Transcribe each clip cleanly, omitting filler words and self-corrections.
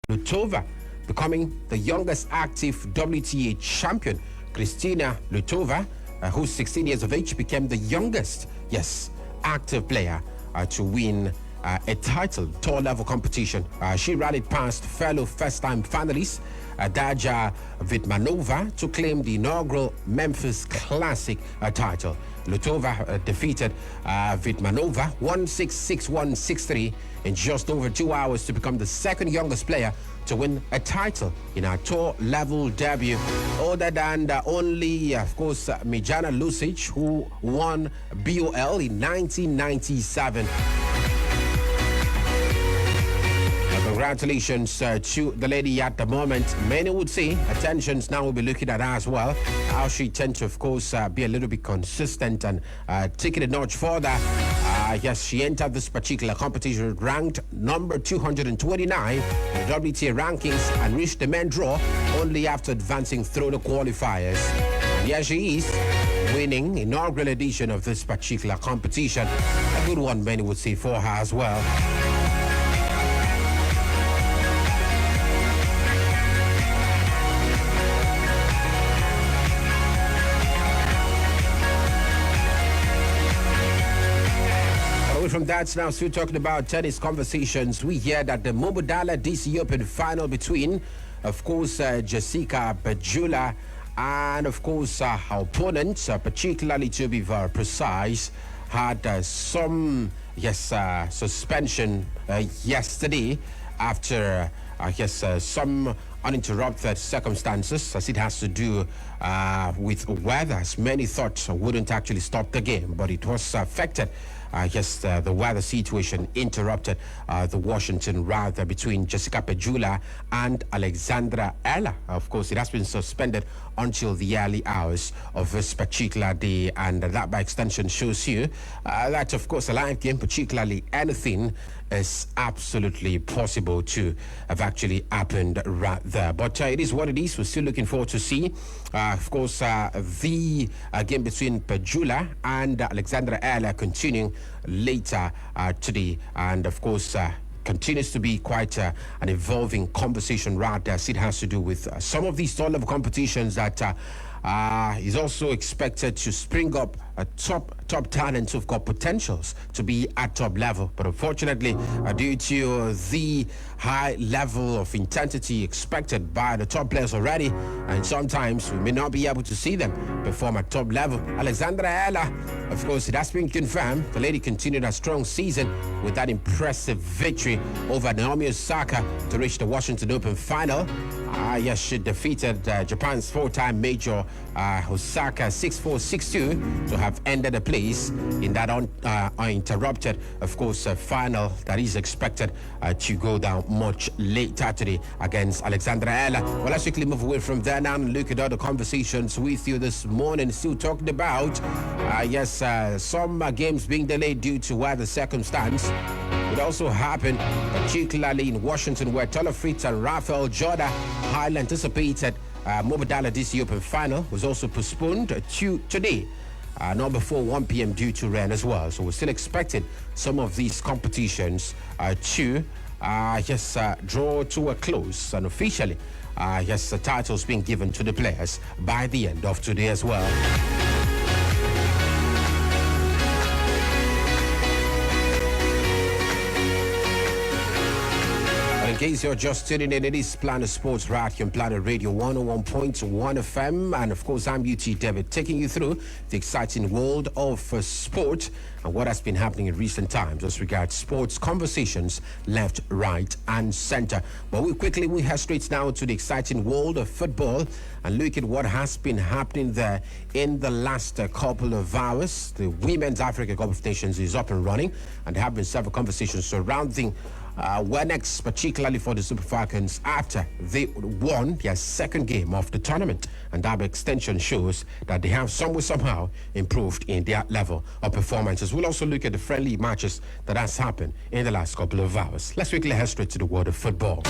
Lutova, becoming the youngest active WTA champion. Kristina Lutova, who's 16 years of age, became the youngest, yes, active player to win a title, tour level competition. She rallied past fellow first time finalists Daja Vitmanova to claim the inaugural Memphis Classic title. Lutova defeated Vitmanova 1-6, 6-1, 6-3 in just over 2 hours to become the second youngest player to win a title in our tour level debut, other than only, of course, Mirjana Lucic, who won BOL in 1997. Congratulations to the lady at the moment. Many would say attentions now will be looking at her as well. How she tends to, of course, be a little bit consistent and take it a notch further. Yes, she entered this particular competition ranked number 229 in the WTA rankings and reached the main draw only after advancing through the qualifiers. And here she is, winning inaugural edition of this particular competition. A good one, many would say, for her as well. From that, now still talking about tennis conversations, we hear that the Mubadala DC Open final between, of course, Jessica Pegula and, of course, her opponent, particularly to be very precise, had some, suspension yesterday after, some uninterrupted circumstances, as it has to do with weather, as many thought wouldn't actually stop the game, but it was affected. The weather situation interrupted the Washington rout between Jessica Pegula and Alexandra Ella. Of course, it has been suspended until the early hours of this particular day, and that by extension shows you that, of course, a live game, particularly anything, is absolutely possible to have actually happened right there. But it is what it is. We're still looking forward to see, of course, the game between Pegula and Alexandra Ella continuing later today. And, of course, continues to be quite an evolving conversation right there. It has to do with some of these top-level competitions that is also expected to spring up top talents who've got potentials to be at top level. But unfortunately, due to the high level of intensity expected by the top players already, and sometimes we may not be able to see them perform at top level. Alexandra Ella, of course, it has been confirmed. The lady continued a strong season with that impressive victory over Naomi Osaka to reach the Washington Open final. Yes, she defeated Japan's four-time major Osaka 6-4, 6-2 to have ended the place in that uninterrupted, of course, final that is expected to go down much later today against Alexandra Ella. Well, let's quickly move away from there now and look at other conversations with you this morning. Still talking about, some games being delayed due to weather circumstance. It also happened, particularly in Washington, where Taylor Fritz and Rafael Jorda, highly anticipated Mubadala DC Open final, was also postponed to today, not before 1 p.m. due to rain as well. So we're still expecting some of these competitions to draw to a close, and officially, the titles being given to the players by the end of today as well. In case you're just tuning in, it is Planet Sports Radio on Planet Radio 101.1 FM. And of course, I'm UT David, taking you through the exciting world of sport and what has been happening in recent times as regards sports conversations left, right, and center. But we head straight now to the exciting world of football and look at what has been happening there in the last couple of hours. The Women's Africa Cup of Nations is up and running, and there have been several conversations surrounding where next, particularly for the Super Falcons, after they won their second game of the tournament. And that extension shows that they have somehow improved in their level of performances. We'll also look at the friendly matches that has happened in the last couple of hours. Let's quickly head straight to the world of football.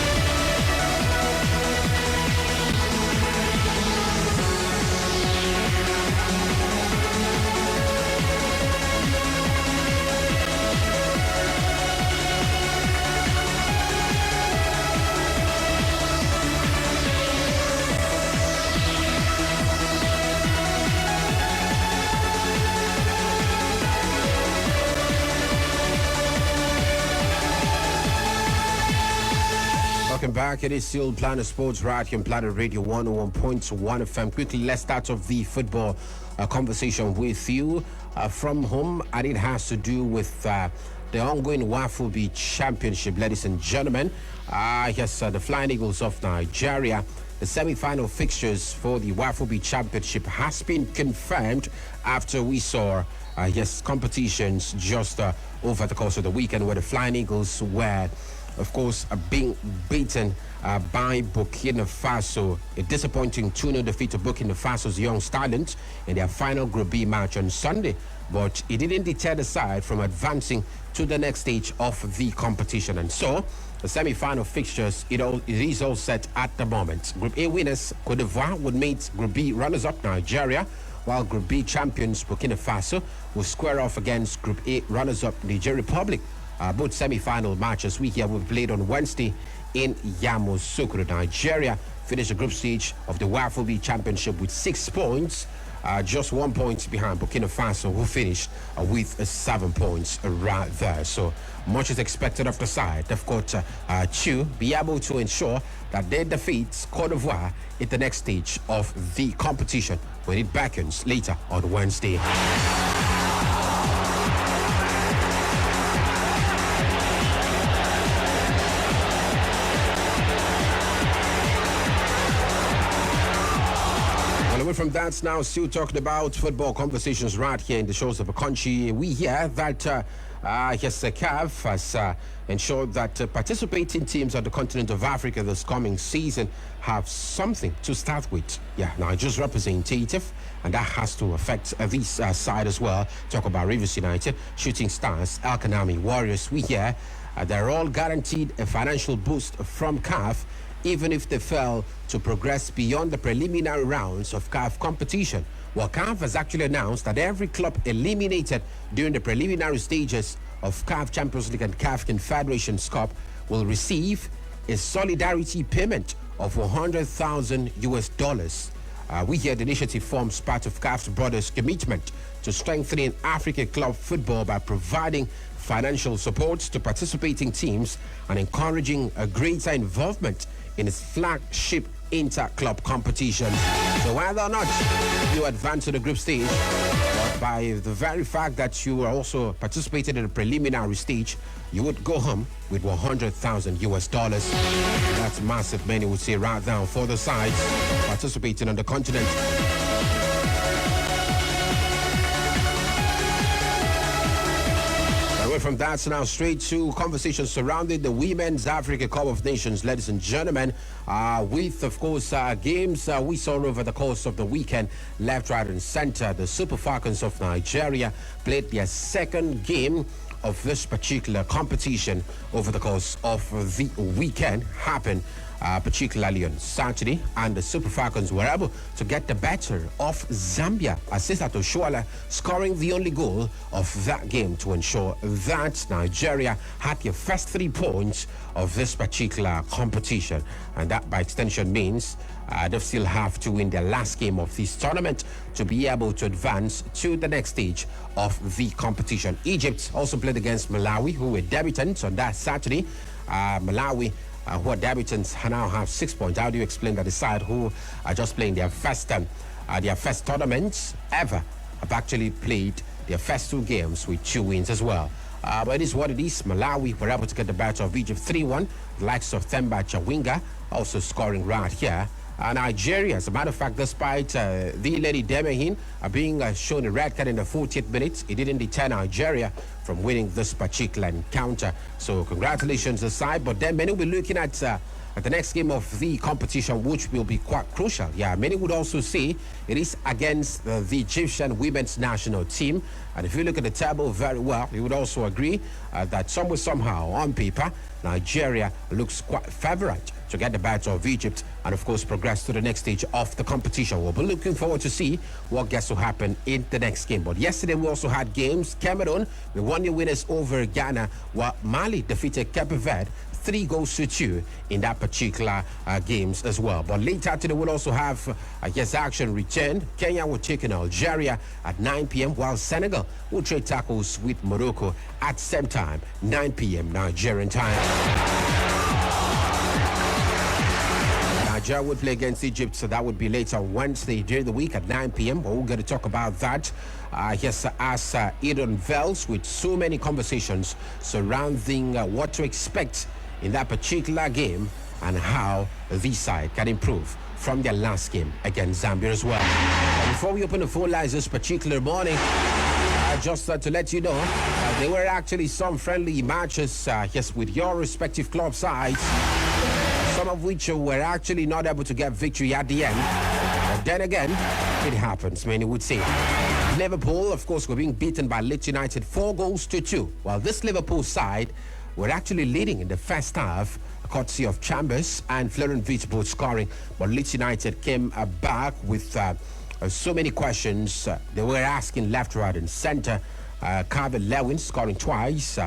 back. It is still Planet Sports right here on Planet Radio 101.1 FM. Quickly, let's start off the football conversation with you from home, and it has to do with the ongoing Waffle Beach Championship, ladies and gentlemen. Yes, the Flying Eagles of Nigeria. The semi-final fixtures for the Waffle Beach Championship has been confirmed after we saw competitions just over the course of the weekend, where the Flying Eagles were, of course, being beaten by Burkina Faso. A disappointing 2-0 defeat to Burkina Faso's Young Stallions in their final Group B match on Sunday. But it didn't deter the side from advancing to the next stage of the competition. And so, the semi-final fixtures, it is all set at the moment. Group A winners, Cote d'Ivoire, would meet Group B runners-up Nigeria, while Group B champions Burkina Faso will square off against Group A runners-up Niger Republic. Both semi-final matches we here will be played on Wednesday in Yamoussoukro. Nigeria finished the group stage of the Waffle Beach Championship with 6 points, just 1 point behind Burkina Faso, who finished with 7 points right there. So much is expected of the side. They've got to be able to ensure that they defeat Cote d'Ivoire in the next stage of the competition when it beckons later on Wednesday. From that, now still talking about football conversations right here in the shows of the country. We hear that CAF has ensured that participating teams on the continent of Africa this coming season have something to start with. Yeah, now just representative, and that has to affect this side as well. Talk about Rivers United, Shooting Stars, El Kanami Warriors. We hear they're all guaranteed a financial boost from CAF, even if they fail to progress beyond the preliminary rounds of CAF competition. Well, CAF has actually announced that every club eliminated during the preliminary stages of CAF Champions League and CAF Confederations Cup will receive a solidarity payment of $100,000. We hear the initiative forms part of CAF's brothers' commitment to strengthening African club football by providing financial support to participating teams and encouraging a greater involvement in its flagship inter-club competition. So whether or not you advance to the group stage, but by the very fact that you are also participating in the preliminary stage, you would go home with $100,000. That's massive, many would say, right now for the sides participating on the continent. From that, so now straight to conversations surrounding the Women's Africa Cup of Nations, ladies and gentlemen, with, of course, games we saw over the course of the weekend, left, right, and center. The Super Falcons of Nigeria played their second game of this particular competition over the course of the weekend. Happened particularly on Saturday, and the Super Falcons were able to get the better of Zambia, Asisa Toshuala scoring the only goal of that game to ensure that Nigeria had their first 3 points of this particular competition, and that by extension means they still have to win their last game of this tournament to be able to advance to the next stage of the competition. Egypt also played against Malawi, who were debutants on that Saturday. Malawi, who are debutants, now have 6 points. How do you explain that the side who are just playing their first tournament ever have actually played their first 2 games with 2 wins as well? But it is what it is. Malawi were able to get the better of Egypt 3-1. The likes of Themba Chawinga also scoring right here. Nigeria, as a matter of fact, despite the Lady Demehin being shown a red card in the 40th minute, it didn't deter Nigeria from winning this particular encounter. So congratulations aside, but then many will be looking at the next game of the competition, which will be quite crucial. Yeah, many would also say it is against the Egyptian women's national team. And if you look at the table very well, you would also agree that somewhere, somehow, on paper, Nigeria looks quite favorite to get the better of Egypt and, of course, progress to the next stage of the competition. We'll be looking forward to see what gets to happen in the next game. But yesterday, we also had games. Cameroon, the 1-0 winners over Ghana, while Mali defeated Cape Verde 3-2 in that particular games as well. But later today, we'll also have action returned. Kenya will take in Algeria at 9 p.m., while Senegal will trade tackles with Morocco at same time, 9 p.m. Nigerian time. Nigeria would play against Egypt, so that would be later on Wednesday during the week at 9 p.m. But we're going to talk about that. Yes, as it unveils with so many conversations surrounding what to expect in that particular game and how this side can improve from their last game against Zambia as well. But before we open the phone lines this particular morning, just to let you know, there were actually some friendly matches, yes, with your respective club sides, some of which were actually not able to get victory at the end. But then again, it happens, many would say. Liverpool, of course, were being beaten by Leeds United 4-2, while this Liverpool side were actually leading in the first half, courtesy of Chambers and Florian Wirtz both scoring. But Leeds United came back with so many questions. They were asking left, right, and centre. Calvert-Lewin scoring twice.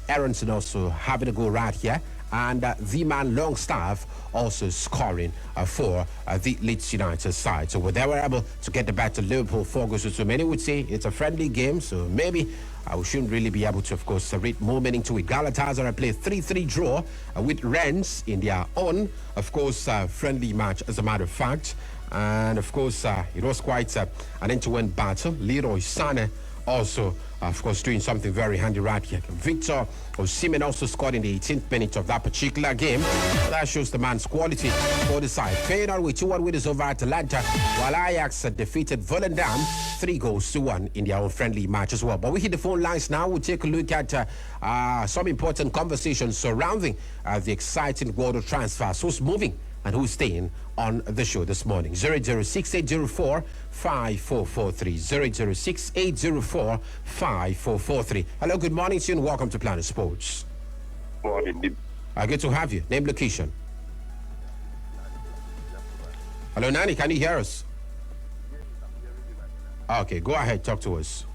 Aronson also having a go right here. And the man Longstaff also scoring for the Leeds United side. So they were able to get the better Liverpool 4-2. Many would say it's a friendly game, so maybe we shouldn't really be able to, of course, read more meaning to it. Galatasaray played 3-3 draw with Rennes in their own, of course, friendly match, as a matter of fact. And, of course, it was quite an end-to-end battle. Leroy Sané also, of course, doing something very handy right here. Victor Osimhen also scored in the 18th minute of that particular game. That shows the man's quality for the side. Feyenoord with 2-1 winners over Atalanta, while Ajax defeated Volendam 3-1 in their own friendly match as well. But we hit the phone lines now. We'll take a look at some important conversations surrounding the exciting world of transfers. Who's moving and who's staying on the show this morning? 006-804-5443. 006-804-5443. Hello, good morning to you and welcome to Planet Sports. Morning. Good to have you. Name, location. Hello, Nani, can you hear us? Okay, go ahead, talk to us.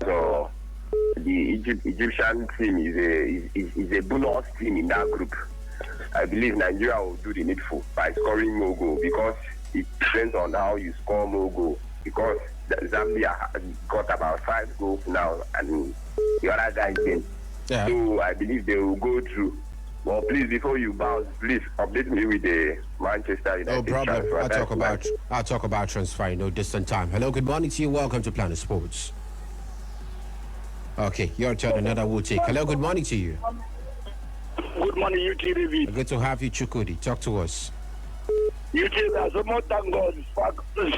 So the Egyptian team is a bonus team in that group. I believe Nigeria will do the needful by scoring more goals, because it depends on how you score more goals. Because Zambia got about 5 goals now, and the other guys didn't. Yeah. So I believe they will go through. Well, please, before you bounce, please update me with the Manchester United. No problem. Transfer. I'll talk about transfer in no distant time. Hello, good morning to you. Welcome to Planet Sports. Okay, your turn. Another will take. Hello, good morning to you. Good morning, UTV. Good to have you, Chukudi. Talk to us. UTV, so much thank God, Falcons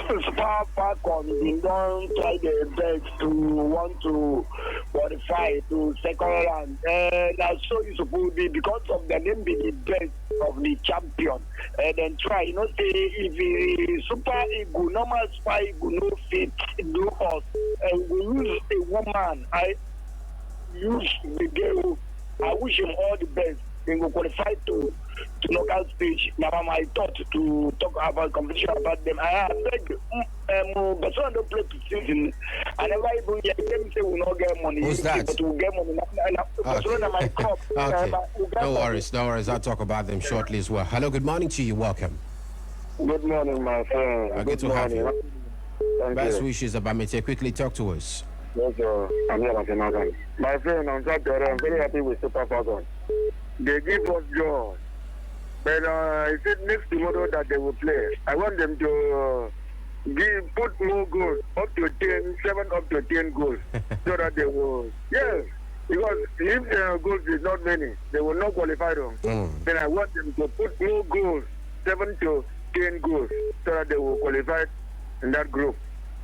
don't try their best to want to qualify to second round. And that's so it's supposed to be, because of the name being the best of the champion. And then try, say, if the Super Eagle, normal Super Eagle, no fit do us, and we use a woman, I use the girl, I wish him all the best. They go qualify to local stage. Now my thought to talk about competition about them. I beg, but someone don't play season. I never even hear them say we not get money. Who's that? But we get money. Barcelona my cup. Okay. No worries. I'll talk about them shortly as well. Hello, good morning to you. Welcome. Good morning, my friend. Good to have you. Best you. wishes, Abamete. Quickly talk to us. Yes, sir. I'm here, my friend. On Saturday, I'm very happy with Super Falcons. They give us joy. But it's next tomorrow that they will play. I want them to put more goals, up to 10, 7 up to 10 goals, so that they will. Yes, because if their goals is not many, they will not qualify them. Then I want them to put more goals, 7 to 10 goals, so that they will qualify in that group.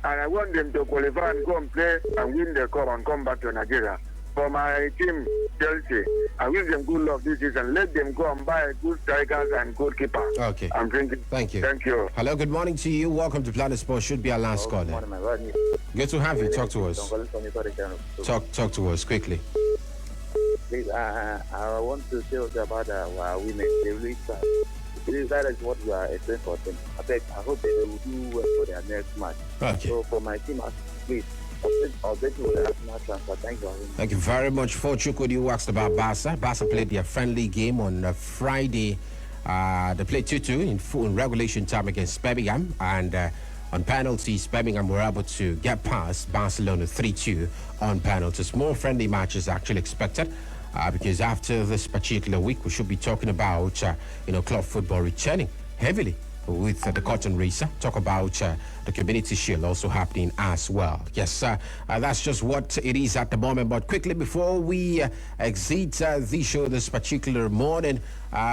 And I want them to qualify and go and play and win the cup and come back to Nigeria. For my team, Chelsea, I wish them good luck this season. Let them go and buy good strikers and goalkeeper. Okay. I'm drinking. Thank you. Thank you. Hello, good morning to you. Welcome to Planet Sports. Should be our last call. Good to have you. Talk to us. Talk to us quickly. Please, I want to tell you about our women. They really try. That is what we are expecting for them. I hope they will do well for their next match. Okay. So for my team, please, I'll bet you will have my transfer. Thank you. Thank you very much. For Chukudi, who asked about Barca. Barca played their friendly game on Friday They played 2-2 in regulation time against Birmingham, and on penalties, Birmingham were able to get past Barcelona 3-2 on penalties. More friendly matches actually expected. Because after this particular week, we should be talking about, club football returning heavily with the Cotton Racer. Talk about the Community Shield also happening as well. Yes, that's just what it is at the moment. But quickly, before we exit the show this particular morning,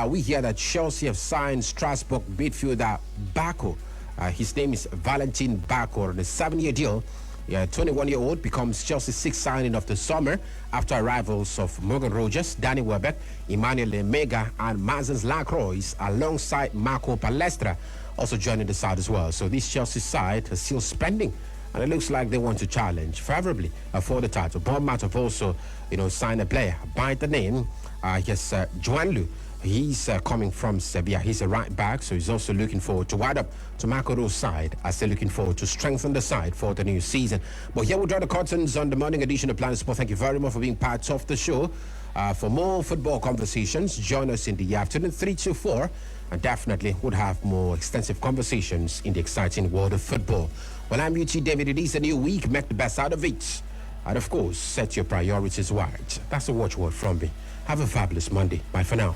we hear that Chelsea have signed Strasbourg midfielder Bako. His name is Valentin Bako on a 7-year deal. 21-year-old becomes Chelsea's sixth signing of the summer after arrivals of Morgan Rogers, Danny Welbeck, Emmanuel Lemega, and Mazens Lacroix, alongside Marco Palestra, also joining the side as well. So this Chelsea side is still spending, and it looks like they want to challenge favorably for the title. Bournemouth have also, signed a player by the name, Juan Lu. He's coming from Sevilla. He's a right back, so he's also looking forward to add up to Marco Ro's side as they're looking forward to strengthen the side for the new season. But here we'll draw the curtains on the morning edition of Planet Sport. Thank you very much for being part of the show. For more football conversations, join us in the afternoon, 3 to 4, and definitely would have more extensive conversations in the exciting world of football. Well, I'm UT David. It is a new week. Make the best out of it. And of course, set your priorities right. That's a watchword from me. Have a fabulous Monday. Bye for now.